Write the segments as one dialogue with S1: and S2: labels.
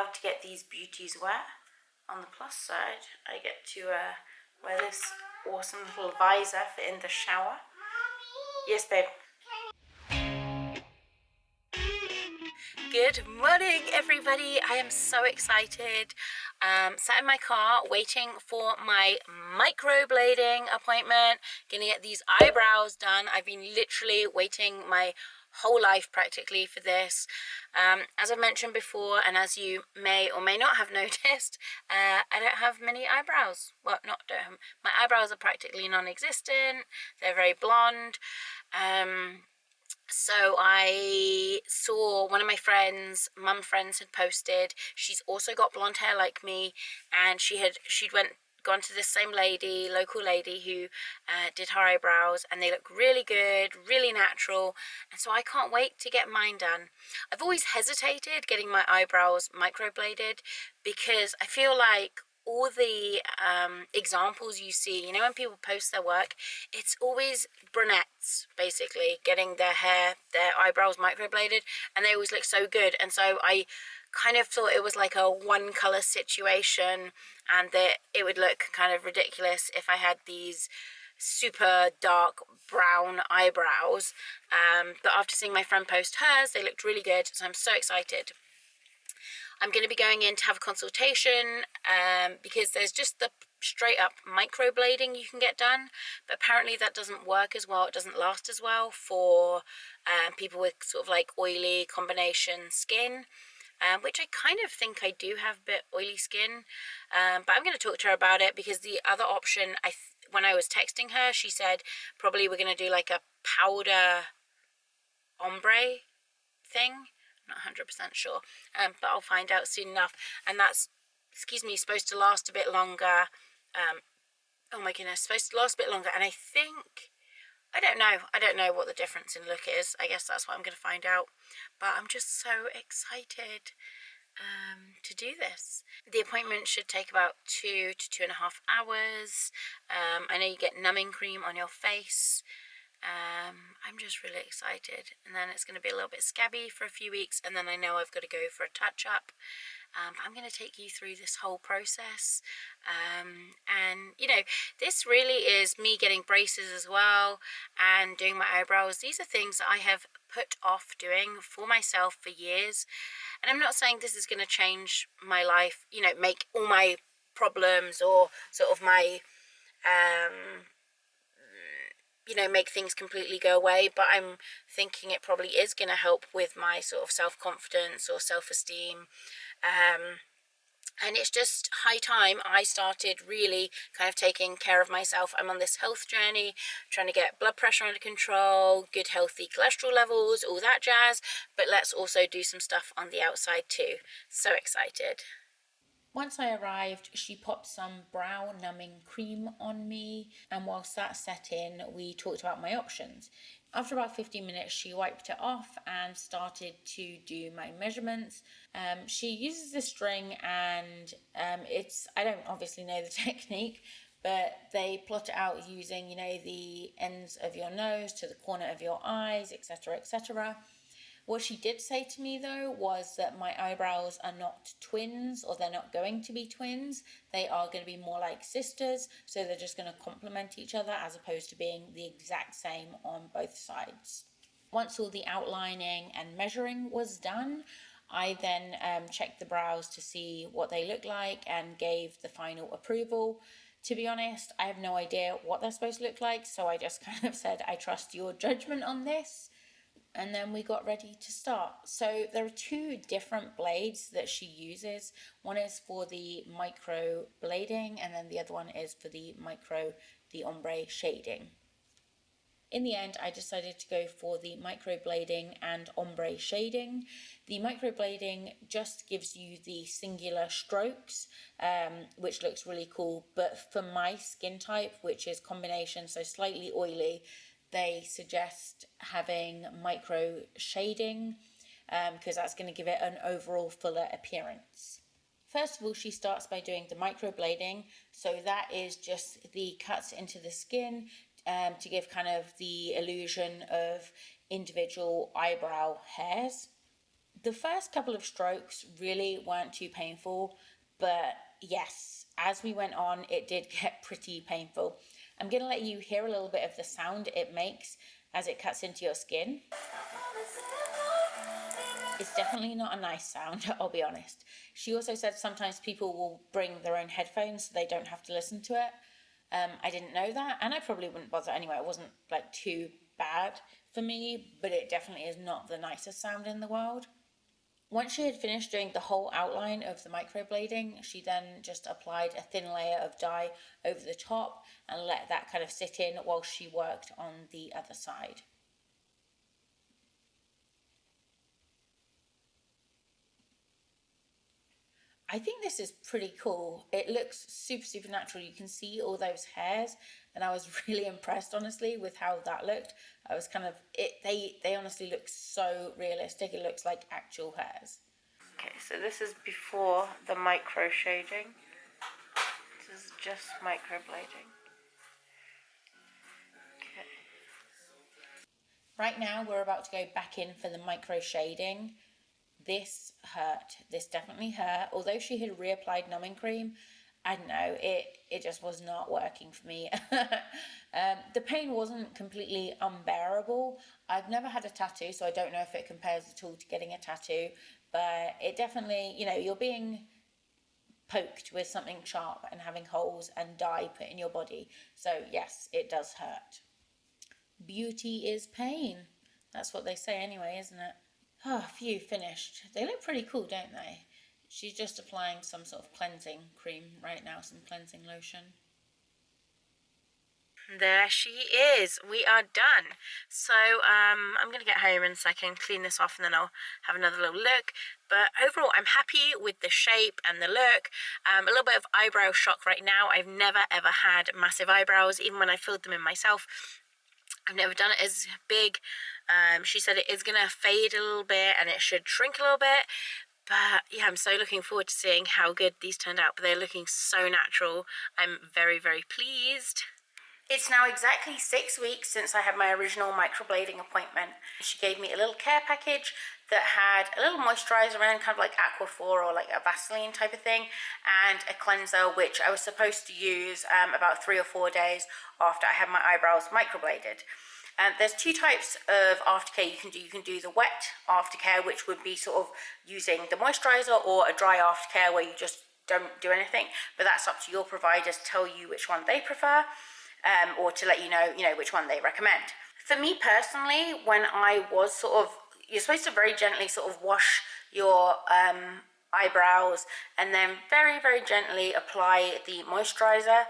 S1: love to get these beauties wet. On the plus side, I get to wear this awesome little visor for in the shower. Yes, babe. Good morning, everybody. I am so excited. Sat in my car waiting for my microblading appointment. Gonna get these eyebrows done. I've been literally waiting my whole life practically for this. As I mentioned before, and as you may or may not have noticed, I don't have many eyebrows. Well, my eyebrows are practically non-existent. They're very blonde. So I saw one of my mum friends had posted. She's also got blonde hair like me, and she'd gone to this same local lady who did her eyebrows, and they look really good, really natural, and so I can't wait to get mine done. I've always hesitated getting my eyebrows microbladed because I feel like all the examples you see, you know, when people post their work, it's always brunettes basically getting their eyebrows microbladed, and they always look so good. And so I kind of thought it was like a one color situation, and that it would look kind of ridiculous if I had these super dark brown eyebrows. But after seeing my friend post hers, they looked really good, so I'm so excited. I'm going to be going in to have a consultation because there's just the straight up microblading you can get done, but apparently that doesn't work as well. It doesn't last as well for people with sort of like oily combination skin, which I kind of think I do have a bit oily skin, but I'm going to talk to her about it because the other option, when I was texting her, she said probably we're going to do like a powder ombre thing. Not 100% sure, but I'll find out soon enough. And that's, supposed to last a bit longer. Oh my goodness, supposed to last a bit longer. And I don't know what the difference in look is. I guess that's what I'm going to find out. But I'm just so excited to do this. The appointment should take about 2 to 2.5 hours. I know you get numbing cream on your face. I'm just really excited, and then it's going to be a little bit scabby for a few weeks, and then I know I've got to go for a touch-up. I'm going to take you through this whole process, and you know, this really is me getting braces as well and doing my eyebrows. These are things that I have put off doing for myself for years, and I'm not saying this is going to change my life, you know, make all my problems or sort of my you know, make things completely go away, but I'm thinking it probably is going to help with my sort of self-confidence or self-esteem, and it's just high time I started really kind of taking care of myself. I'm on this health journey, trying to get blood pressure under control, good healthy cholesterol levels, all that jazz, but let's also do some stuff on the outside too. So excited. Once I arrived, she popped some brow numbing cream on me, and whilst that set in, we talked about my options. After about 15 minutes, she wiped it off and started to do my measurements. She uses this string, and I don't obviously know the technique, but they plot it out using, you know, the ends of your nose to the corner of your eyes, etc., etc. What she did say to me, though, was that my eyebrows are not twins, or they're not going to be twins. They are going to be more like sisters, so they're just going to complement each other as opposed to being the exact same on both sides. Once all the outlining and measuring was done, I then checked the brows to see what they look like and gave the final approval. To be honest, I have no idea what they're supposed to look like, so I just kind of said, I trust your judgment on this. And then we got ready to start. So there are 2 different blades that she uses. One is for the microblading, and then the other one is for the ombre shading. In the end, I decided to go for the microblading and ombre shading. The microblading just gives you the singular strokes, which looks really cool. But for my skin type, which is combination, so slightly oily, they suggest having micro shading because that's going to give it an overall fuller appearance. First of all, she starts by doing the microblading. So that is just the cuts into the skin to give kind of the illusion of individual eyebrow hairs. The first couple of strokes really weren't too painful, but yes, as we went on, it did get pretty painful. I'm going to let you hear a little bit of the sound it makes as it cuts into your skin. It's definitely not a nice sound, I'll be honest. She also said sometimes people will bring their own headphones so they don't have to listen to it. I didn't know that, and I probably wouldn't bother anyway. It wasn't like too bad for me, but it definitely is not the nicest sound in the world. Once she had finished doing the whole outline of the microblading, she then just applied a thin layer of dye over the top and let that kind of sit in while she worked on the other side. I think this is pretty cool. It looks super natural. You can see all those hairs, and I was really impressed, honestly, with how that looked. I was kind of, they honestly look so realistic. It looks like actual hairs. Okay, so this is before the micro shading. This is just microblading. Okay. Right now we're about to go back in for the micro shading. This hurt. This definitely hurt. Although she had reapplied numbing cream, I don't know, it just was not working for me. The pain wasn't completely unbearable. I've never had a tattoo, so I don't know if it compares at all to getting a tattoo, but it definitely, you know, you're being poked with something sharp and having holes and dye put in your body. So yes, it does hurt. Beauty is pain. That's what they say anyway, isn't it? Oh, phew, finished. They look pretty cool, don't they? She's just applying some sort of cleansing cream right now, some cleansing lotion. There she is. We are done. So I'm going to get home in a second, clean this off, and then I'll have another little look. But overall, I'm happy with the shape and the look. A little bit of eyebrow shock right now. I've never ever had massive eyebrows, even when I filled them in myself. I've never done it as big. She said it is going to fade a little bit and it should shrink a little bit. But yeah, I'm so looking forward to seeing how good these turned out. But they're looking so natural. I'm very pleased. It's now exactly 6 weeks since I had my original microblading appointment. She gave me a little care package that had a little moisturizer in, kind of like Aquaphor or like a Vaseline type of thing, and a cleanser, which I was supposed to use about 3 or 4 days after I had my eyebrows microbladed. There's two types of aftercare you can do. You can do the wet aftercare, which would be sort of using the moisturizer, or a dry aftercare where you just don't do anything. But that's up to your providers to tell you which one they prefer, or to let you know which one they recommend. For me personally, when I was sort of, you're supposed to very gently sort of wash your eyebrows and then very gently apply the moisturizer.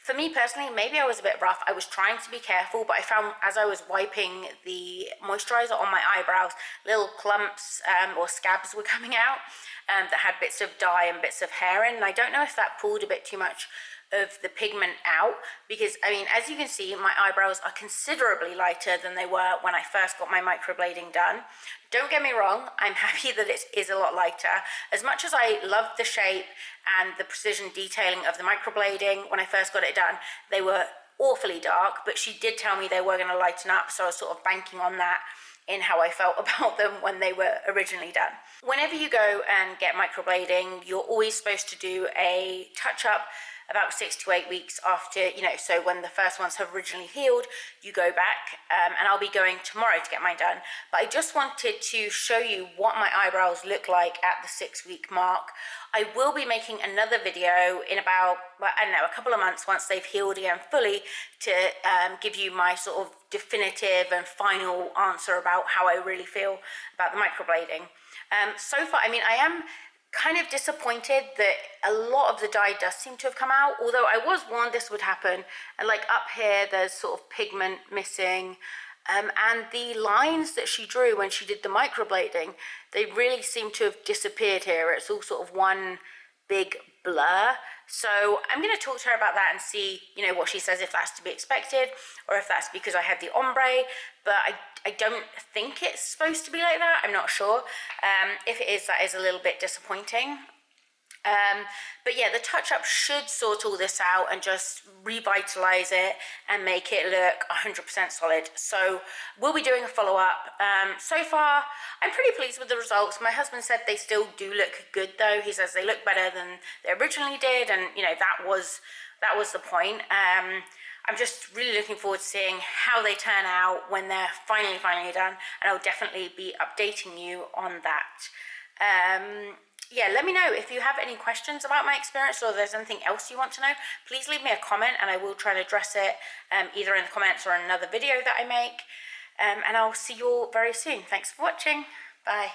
S1: For me personally, maybe I was a bit rough. I was trying to be careful, but I found as I was wiping the moisturizer on my eyebrows, little clumps or scabs were coming out that had bits of dye and bits of hair in. And I don't know if that pulled a bit too much of the pigment out, because I mean, as you can see, my eyebrows are considerably lighter than they were when I first got my microblading done. Don't get me wrong, I'm happy that it is a lot lighter. As much as I loved the shape and the precision detailing of the microblading when I first got it done, they were awfully dark, but she did tell me they were going to lighten up, so I was sort of banking on that in how I felt about them when they were originally done. Whenever you go and get microblading, you're always supposed to do a touch-up about 6 to 8 weeks after, so when the first ones have originally healed, you go back, and I'll be going tomorrow to get mine done. But I just wanted to show you what my eyebrows look like at the 6 week mark. I will be making another video in about, a couple of months once they've healed again fully, to give you my sort of definitive and final answer about how I really feel about the microblading. So far, I am kind of disappointed that a lot of the dye does seem to have come out, although I was warned this would happen. And like up here, there's sort of pigment missing, and the lines that she drew when she did the microblading, they really seem to have disappeared here. It's all sort of one big blur. So I'm going to talk to her about that and see, what she says, if that's to be expected or if that's because I had the ombre. But I don't think it's supposed to be like that. I'm not sure. If it is, that is a little bit disappointing. But yeah, the touch-up should sort all this out and just revitalize it and make it look 100% solid. So we'll be doing a follow-up. So far, I'm pretty pleased with the results. My husband said they still do look good though. He says they look better than they originally did, and you know, that was the point. I'm just really looking forward to seeing how they turn out when they're finally done, and I'll definitely be updating you on that. Yeah, let me know if you have any questions about my experience, or there's anything else you want to know. Please leave me a comment and I will try to address it either in the comments or in another video that I make. And I'll see you all very soon. Thanks for watching. Bye.